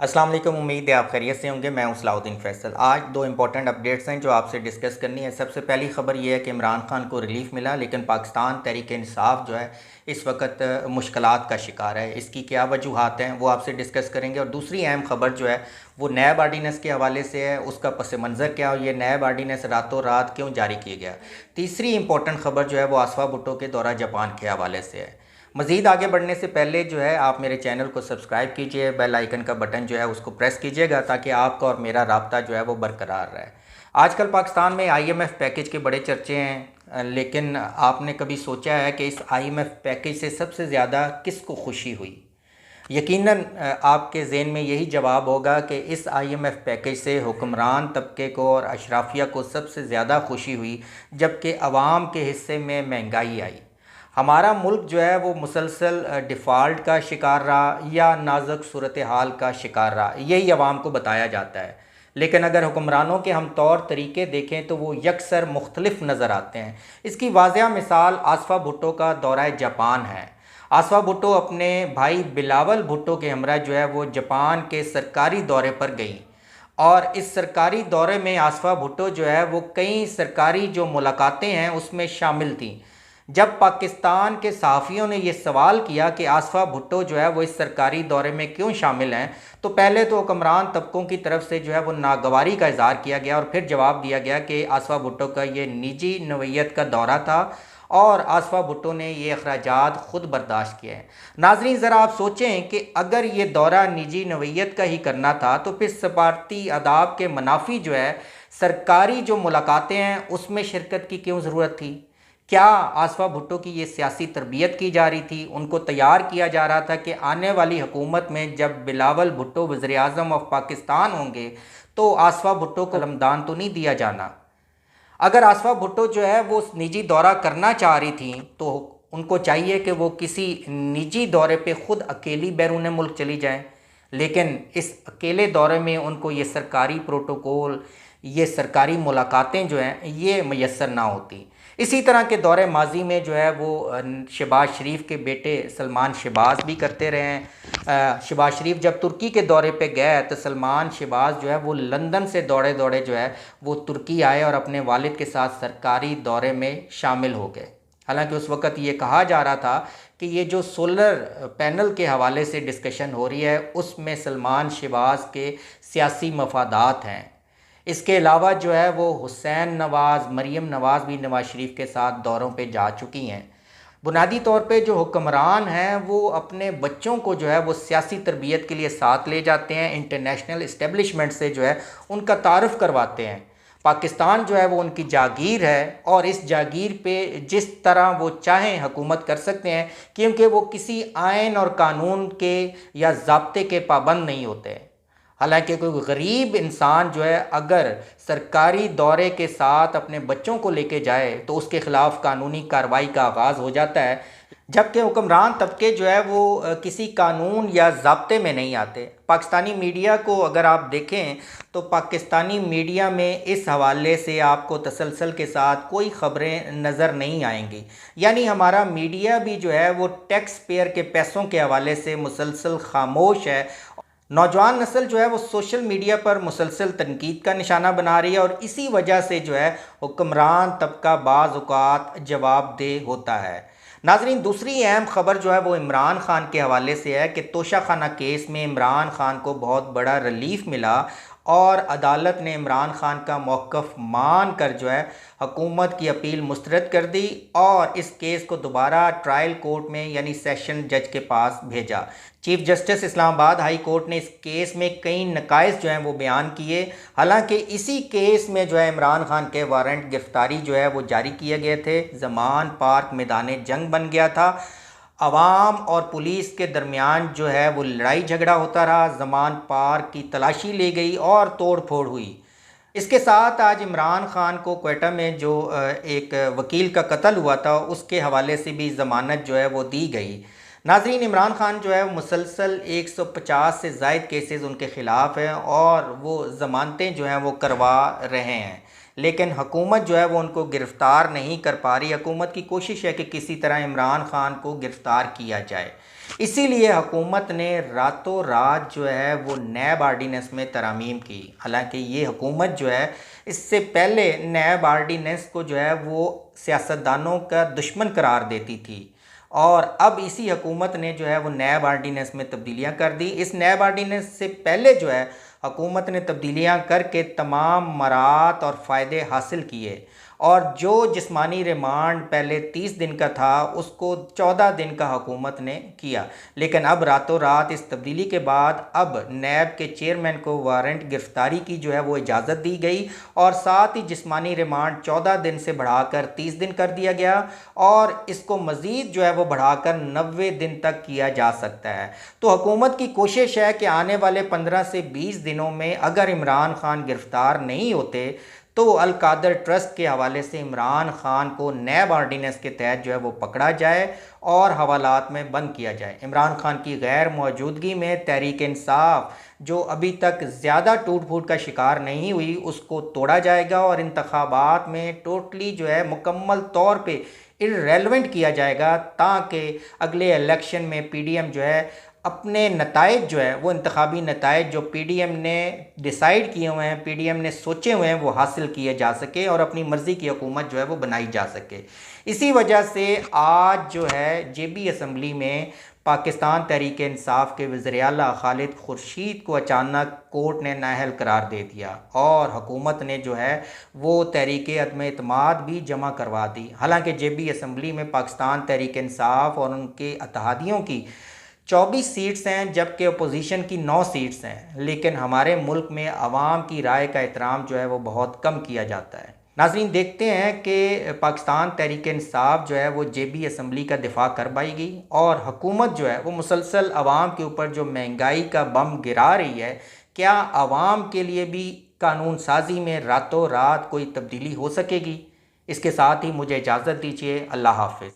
अस्सलाम वालेकुम। उम्मीद है आप खैरियत से होंगे। मैं हूं सलाउद्दीन फैसल। आज दो इंपॉर्टेंट अपडेट्स हैं जो आपसे डिस्कस करनी है। सबसे पहली खबर यह है कि इमरान खान को रिलीफ मिला, लेकिन पाकिस्तान तहरीक इंसाफ जो है इस वक्त मुश्किलात का शिकार है। इसकी क्या वजूहात हैं वो आपसे डिस्कस करेंगे। और दूसरी अहम खबर जो है वो नैब आर्डीनेंस के हवाले से है, उसका पस मंज़र क्या और ये नैब आर्डीनेंस रातों रात क्यों जारी किया गया। तीसरी इंपॉर्टेंट खबर जो है वो आसफा भुट्टो के दौरा जापान के हवाले से है। मज़ीद आगे बढ़ने से पहले जो है आप मेरे चैनल को सब्सक्राइब कीजिए, बेल आइकन का बटन जो है उसको प्रेस कीजिएगा ताकि आपका और मेरा राब्ता जो है वो बरकरार रहे। आजकल पाकिस्तान में आईएमएफ पैकेज के बड़े चर्चे हैं, लेकिन आपने कभी सोचा है कि इस आईएमएफ पैकेज से सबसे ज़्यादा किसको खुशी हुई? यकीनन आपके ज़हन में यही जवाब होगा कि इस आईएमएफ पैकेज से हुक्मरान तबके को और अशराफिया को सबसे ज़्यादा खुशी हुई, जबकि अवाम के हिस्से में महंगाई आई। हमारा मुल्क जो है वो मुसलसल डिफ़ॉल्ट का शिकार रहा या नाजुक सूरत हाल का शिकार रहा, यही आवाम को बताया जाता है। लेकिन अगर हुक्मरानों के हम तौर तरीके देखें तो वो यकसर मुख्तलिफ नज़र आते हैं। इसकी वाज़ह मिसाल आसफ़ा भुट्टो का दौरा जापान है। आसफ़ा भुट्टो अपने भाई बिलावल भुट्टो के हमरा जो है वो जापान के सरकारी दौरे पर गई, और इस सरकारी दौरे में आसफ़ा भुट्टो जो है वो कई सरकारी जो मुलाकातें हैं उसमें शामिल थी। जब पाकिस्तान के सहाफ़ियों ने यह सवाल किया कि आसफ़ा भुट्टो जो है वो इस सरकारी दौरे में क्यों शामिल हैं, तो पहले तो हुक्मरान तबकों की तरफ से जो है वो नागवारी का इज़हार किया गया और फिर जवाब दिया गया कि आसफ़ा भुट्टो का ये निजी नौइयत का दौरा था और आसफ़ा भुट्टो ने ये अखराजात ख़ुद बर्दाश्त किए हैं। नाज़रीन, ज़रा आप सोचें कि अगर ये दौरा निजी नौइयत का ही करना था तो फिर सफारती आदाब के मुनाफी जो है सरकारी जो मुलाकातें हैं उसमें शिरकत की क्यों ज़रूरत थी? क्या आसफ़ा भुट्टो की ये सियासी तरबियत की जा रही थी? उनको तैयार किया जा रहा था कि आने वाली हुकूमत में जब बिलावल भुट्टो वज़ीर आज़म ऑफ पाकिस्तान होंगे तो आसफ़ा भुट्टो को कलमदान तो नहीं दिया जाना? अगर आसफ़ा भुट्टो जो है वो निजी दौरा करना चाह रही थी तो उनको चाहिए कि वो किसी निजी दौरे पे ख़ुद अकेली बैरून मुल्क चली जाएं, लेकिन इस अकेले दौरे में उनको ये सरकारी प्रोटोकॉल, ये सरकारी मुलाकातें जो हैं ये मैसर ना होती। इसी तरह के दौरे माजी में जो है वो शहबाज शरीफ के बेटे सलमान शहबाज भी करते रहे हैं। शहबाज शरीफ जब तुर्की के दौरे पे गए तो सलमान शहबाज जो है वो लंदन से दौड़े दौड़े जो है वो तुर्की आए और अपने वालिद के साथ सरकारी दौरे में शामिल हो गए। हालांकि उस वक़्त ये कहा जा रहा था कि ये जो सोलर पैनल के हवाले से डिस्कशन हो रही है उसमें सलमान शहबाज के सियासी मफादात हैं। इसके अलावा जो है वो हुसैन नवाज़, मरीम नवाज़ भी नवाज़ शरीफ के साथ दौरों पे जा चुकी हैं। बुनियादी तौर पे जो हुक्मरान हैं वो अपने बच्चों को जो है वो सियासी तरबियत के लिए साथ ले जाते हैं, इंटरनेशनल इस्टेब्लिशमेंट से जो है उनका तारुफ़ करवाते हैं। पाकिस्तान जो है वो उनकी जागीर है और इस जागीर पे जिस तरह वो चाहें हुकूमत कर सकते हैं, क्योंकि वो किसी आइन और कानून के या ज़ाब्ते के पाबंद नहीं होते। हालांकि कोई गरीब इंसान जो है अगर सरकारी दौरे के साथ अपने बच्चों को लेके जाए तो उसके ख़िलाफ़ कानूनी कार्रवाई का आगाज़ हो जाता है, जबकि हुक्मरान तबके जो है वो किसी कानून या ज़ाब्ते में नहीं आते। पाकिस्तानी मीडिया को अगर आप देखें तो पाकिस्तानी मीडिया में इस हवाले से आपको तसलसल के साथ कोई ख़बरें नज़र नहीं आएंगी। यानी हमारा मीडिया भी जो है वो टैक्स पेयर के पैसों के हवाले से मुसलसल खामोश है। नौजवान नस्ल जो है वो सोशल मीडिया पर मुसलसल तनकीद का निशाना बना रही है और इसी वजह से जो है हुक्मरान तबका बाज़ औक़ात जवाबदेह होता है। नाज़रीन, दूसरी अहम ख़बर जो है वो इमरान खान के हवाले से है कि तोशा खाना केस में इमरान खान को बहुत बड़ा रिलीफ मिला और अदालत ने इमरान खान का मौक़िफ़ मान कर जो है हुकूमत की अपील मुस्तरद कर दी और इस केस को दोबारा ट्रायल कोर्ट में यानी सेशन जज के पास भेजा। Chief justice Islamabad high court ने इस केस में कई नकाइस जो हैं वो बयान किए। हालांकि इसी केस में जो है इमरान खान के वारंट गिरफ्तारी जो है वो जारी किए गए थे। ज़मान पार्क मैदान जंग बन गया था। अवाम और पुलिस के दरमियान जो है वो लड़ाई झगड़ा होता रहा। ज़मान पार्क की तलाशी ली गई और तोड़ फोड़ हुई। इसके साथ आज इमरान खान को क्वेटा में जो एक वकील का कत्ल हुआ था उसके हवाले से भी ज़मानत जो है वो दी गई। नाज़रीन, इमरान खान जो है मुसलसल 150 से ज़ायद केसेस उनके ख़िलाफ़ हैं और वो ज़मानतें जो हैं वो करवा रहे हैं, लेकिन हुकूमत जो है वो उनको गिरफ़्तार नहीं कर पा रही। हुकूमत की कोशिश है कि किसी तरह इमरान खान को गिरफ़्तार किया जाए। इसीलिए हुकूमत ने रातों रात जो है वो नैब आर्डीनेंस में तरमीम की। हालांकि ये हुकूमत जो है इससे पहले नैब आर्डीनेंस को जो है वो सियासतदानों का दुश्मन करार देती थी, और अब इसी हुकूमत ने जो है वो नैब आर्डीनेंस में तब्दीलियां कर दी। इस नैब आर्डीनेंस से पहले जो है हुकूमत ने तब्दीलियां करके तमाम मराहत और फ़ायदे हासिल किए, और जो जिस्मानी रिमांड पहले 30 दिन का था उसको 14 दिन का हुकूमत ने किया। लेकिन अब रातों रात इस तब्दीली के बाद अब नैब के चेयरमैन को वारंट गिरफ्तारी की जो है वो इजाज़त दी गई, और साथ ही जिस्मानी रिमांड 14 दिन से बढ़ाकर 30 दिन कर दिया गया, और इसको मज़ीद जो है वो बढ़ाकर 90 दिन तक किया जा सकता है। तो हुकूमत की कोशिश है कि आने वाले 15 से 20 दिनों में अगर इमरान खान गिरफ़्तार नहीं होते तो अल कादर ट्रस्ट के हवाले से इमरान खान को नैब आर्डीनेंस के तहत जो है वो पकड़ा जाए और हवालात में बंद किया जाए। इमरान खान की गैर मौजूदगी में तहरीक इंसाफ जो अभी तक ज़्यादा टूट फूट का शिकार नहीं हुई उसको तोड़ा जाएगा, और इंतखाबात में टोटली जो है मुकम्मल तौर पे इर्रेलेवेंट किया जाएगा, ताकि अगले इलेक्शन में पीडीएम जो है अपने नताइज जो है वो इंतखाबी नताइज जो पीडीएम ने डिसाइड किए हुए हैं, पीडीएम ने सोचे हुए हैं, वो हासिल किए जा सके और अपनी मर्ज़ी की हुकूमत जो है वो बनाई जा सके। इसी वजह से आज जो है जेबी असम्बली में पाकिस्तान तहरीक इंसाफ के वज़ीर आला खालिद खुर्शीद को अचानक कोर्ट ने नाअहल करार दे दिया, और हुकूमत ने जो है वो तहरीक अदम एतमाद भी जमा करवा दी। हालांकि जेबी असम्बली में पाकिस्तान तहरीक इंसाफ और उनके अतहादियों की 24 सीट्स हैं, जबकि अपोजिशन की 9 सीट्स हैं, लेकिन हमारे मुल्क में आवाम की राय का एहतराम जो है वो बहुत कम किया जाता है। नाज़रीन, देखते हैं कि पाकिस्तान तहरीक इंसाफ जो है वो जेबी असम्बली का दिफा कर पाएगी, और हुकूमत जो है वो मुसलसल आवाम के ऊपर जो महंगाई का बम गिरा रही है, क्या आवाम के लिए भी कानून साजी में रातों रात कोई तब्दीली हो सकेगी। इसके साथ ही मुझे इजाज़त दीजिए। अल्लाह हाफ़िज़।